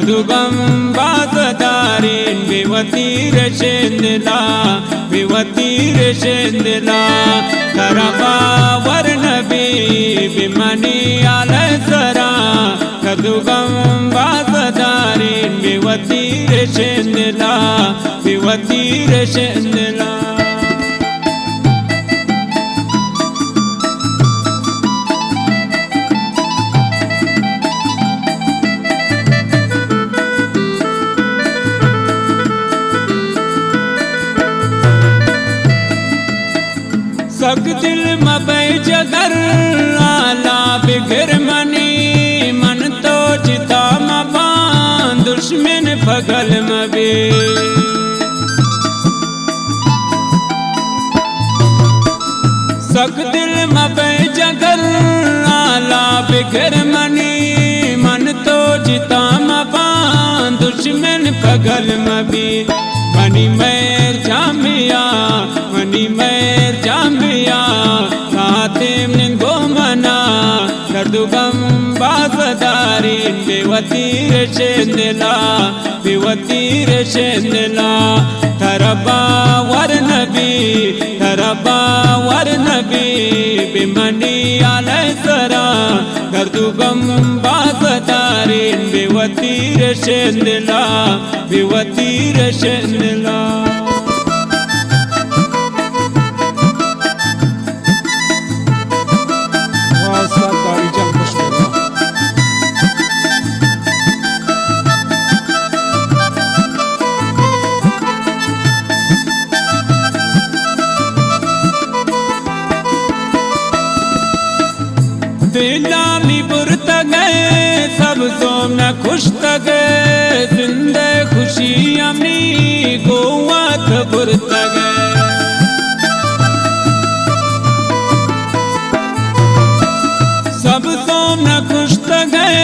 कर्दुगम बाजदारीन बिवतीर शेंदला बिवतीर शेंदला तरबा वर्णबी बिमनी आलय सरा कर्दुगम बाजदारीन बिवतीर शेंदला बिवतीर शेंदला सग दिल मबै जगर आला बिगर मनी मन तो चिता मबान दुश्मन फगल मबे सग दिल मबै जगर आला बिगर मनी मन तो चिता मबान दुश्मन फगल मबे मनी मैर जामिया मनी मैर जामिया सातिम निंगो मना कर्दुगम बाजदारीन बिवतीर शेंदला बिवतीर शेंदला तरबा वर्णबी बिमनी आलय सरा कर्दुगम बाजदारीन बिवतीर शेंदला बिवतीर शेंदला दिलामी बुरत गए सब सोम न खुश गए जिंदे खुशी अमनी गोवा थ बुरत गए सब सोम न खुश गए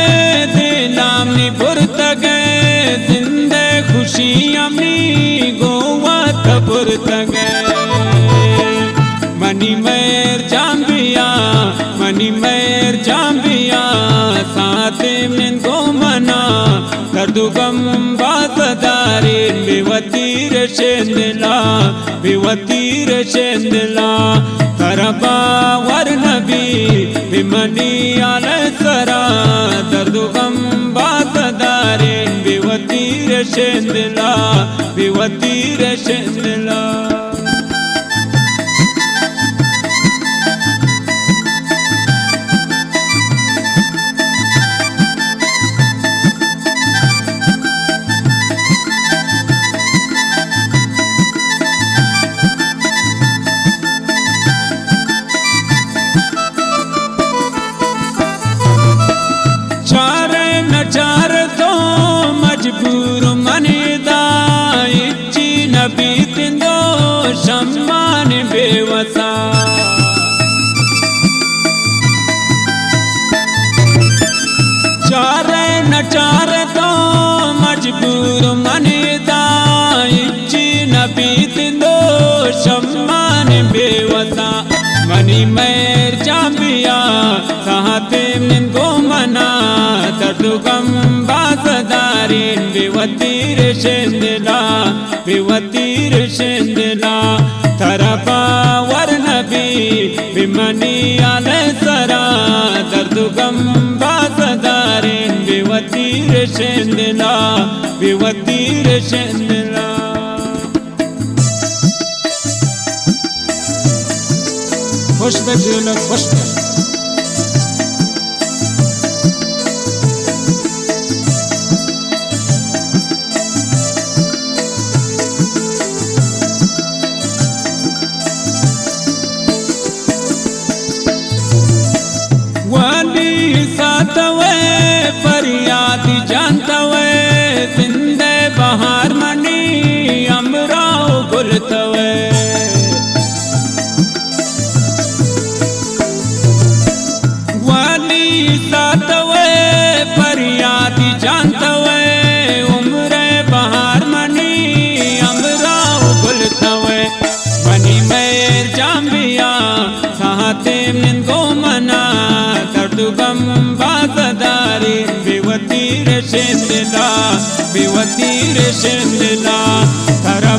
दिलामी बुरत गए जिंदे खुशी अमनी गोवा थ बुरत गए मनी मैर जाम्बिया मनी मैर जाम्बिया सातिम निंगो मना कर्दुगम बाजदारीन बिवतीर शेंदला बिवतीर शेंदला तरबा वर्णबी बिमनी आलय सरा कर्दुगम बाजदारीन बिवतीर शेंदला बिवतीर शेंदला चार तो मजबूर मनीदा इच्ची नबी तिंदो सम्मान बेवसा चार तो मजबूर मनीदा इच्ची नबी तिंदो सम्मान बेवसा मनी मैर जाम्बिया सातिम निंगो मना कर्दुगम बाजदारीन बिवतीर शेंदला बिवतीर शेंदला तरबा वर्णबी बिमनी आलय सरा कर्दुगम बाजदारीन बिवतीर शेंदला बिवतीर शेंदला खुश बजूल खुश फरियादी जानतवे जिंदे बहार मनी अमराव गुलतवे वाली सातवे फरियादी जानतवे उम्रे बहार मनी अमराव गुलतवे मनी मैर जाम्बिया सातिम निंगो मना कर्दुगम बाजदारीन बेवती रे शेंदला, बेवती रे शेंदला, थारा